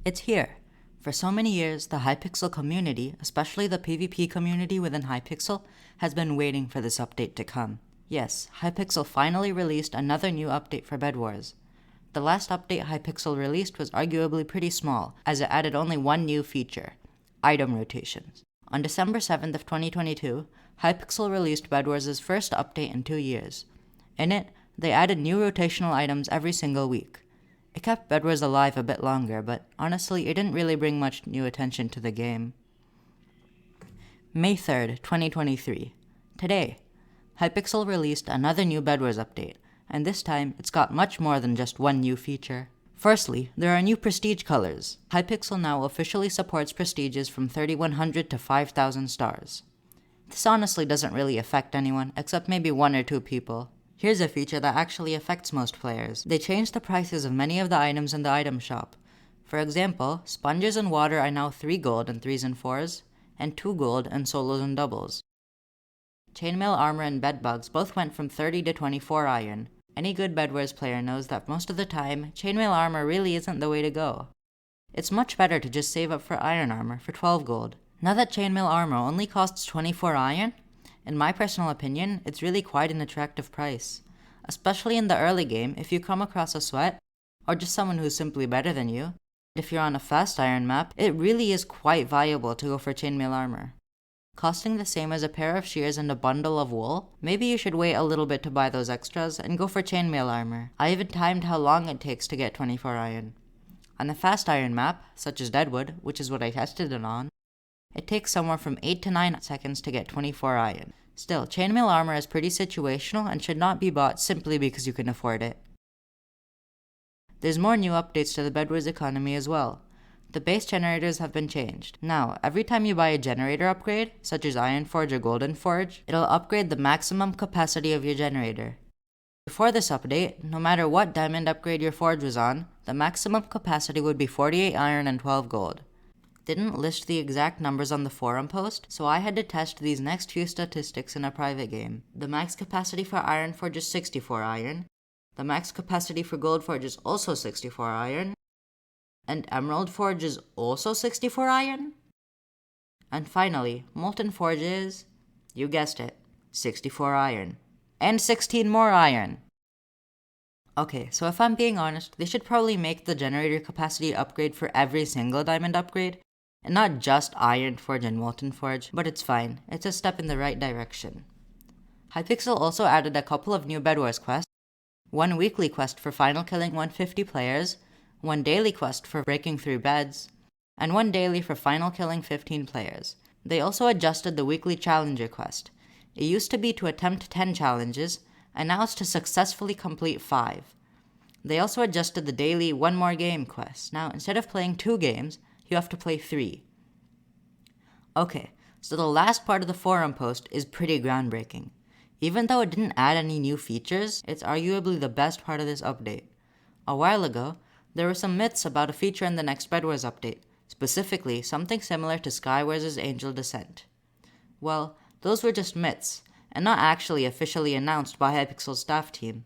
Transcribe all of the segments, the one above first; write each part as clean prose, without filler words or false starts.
It's here. For so many years, the Hypixel community, especially the PvP community within Hypixel, has been waiting for this update to come. Yes, Hypixel finally released another new update for Bedwars. The last update Hypixel released was arguably pretty small, as it added only one new feature: item rotations. On December 7th of 2022, Hypixel released Bedwars' first update in 2 years. In it, they added new rotational items every single week. It kept Bedwars alive a bit longer, but honestly, it didn't really bring much new attention to the game. May 3rd, 2023. Today, Hypixel released another new Bedwars update, and this time it's got much more than just one new feature. Firstly, there are new prestige colors. Hypixel now officially supports prestiges from 3100 to 5000 stars. This honestly doesn't really affect anyone, except maybe 1 or 2 people. Here's a feature that actually affects most players. They changed the prices of many of the items in the item shop. For example, sponges and water are now 3 gold in 3s and 4s, and 2 gold in solos and doubles. Chainmail armor and bedbugs both went from 30 to 24 iron. Any good Bedwars player knows that most of the time, chainmail armor really isn't the way to go. It's much better to just save up for iron armor for 12 gold. Now that chainmail armor only costs 24 iron, in my personal opinion, it's really quite an attractive price. Especially in the early game, if you come across a sweat, or just someone who's simply better than you. If you're on a fast iron map, it really is quite viable to go for chainmail armor. Costing the same as a pair of shears and a bundle of wool, maybe you should wait a little bit to buy those extras and go for chainmail armor. I even timed how long it takes to get 24 iron. On a fast iron map, such as Deadwood, which is what I tested it on, it takes somewhere from 8 to 9 seconds to get 24 iron. Still, chainmail armor is pretty situational and should not be bought simply because you can afford it. There's more new updates to the Bedwars economy as well. The base generators have been changed. Now, every time you buy a generator upgrade, such as Iron Forge or Golden Forge, it'll upgrade the maximum capacity of your generator. Before this update, no matter what diamond upgrade your forge was on, the maximum capacity would be 48 iron and 12 gold. Didn't list the exact numbers on the forum post, so I had to test these next few statistics in a private game. The max capacity for Iron Forge is 64 iron. The max capacity for Gold Forge is also 64 iron. And Emerald Forge is also 64 iron. And finally, Molten Forge is, you guessed it, 64 iron. And 16 more iron! Okay, so if I'm being honest, they should probably make the generator capacity upgrade for every single diamond upgrade, and not just Iron Forge and Molten Forge, but it's fine, it's a step in the right direction. Hypixel also added a couple of new Bedwars quests, one weekly quest for final killing 150 players, one daily quest for breaking through beds, and one daily for final killing 15 players. They also adjusted the weekly challenger quest. It used to be to attempt 10 challenges, and now it's to successfully complete 5. They also adjusted the daily one more game quest. Now, instead of playing 2 games, you have to play 3. Okay, so the last part of the forum post is pretty groundbreaking. Even though it didn't add any new features, it's arguably the best part of this update. A while ago, there were some myths about a feature in the next Bedwars update, specifically something similar to Skywars' Angel Descent. Well, those were just myths, and not actually officially announced by Hypixel's staff team.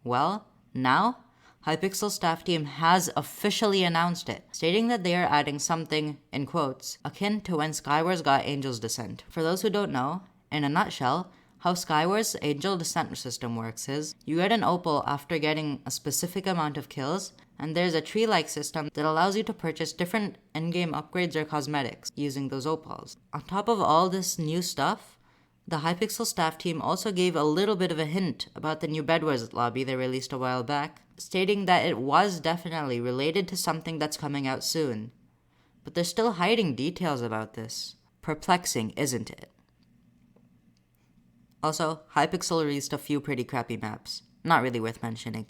Well, now, Hypixel's staff team has officially announced it, stating that they are adding something, in quotes, akin to when Skywars got Angel's Descent. For those who don't know, in a nutshell, how Skywars' Angel Descent system works is, you get an opal after getting a specific amount of kills, and there's a tree-like system that allows you to purchase different in-game upgrades or cosmetics using those opals. On top of all this new stuff, the Hypixel staff team also gave a little bit of a hint about the new Bedwars lobby they released a while back, stating that it was definitely related to something that's coming out soon. But they're still hiding details about this. Perplexing, isn't it? Also, Hypixel released a few pretty crappy maps. Not really worth mentioning.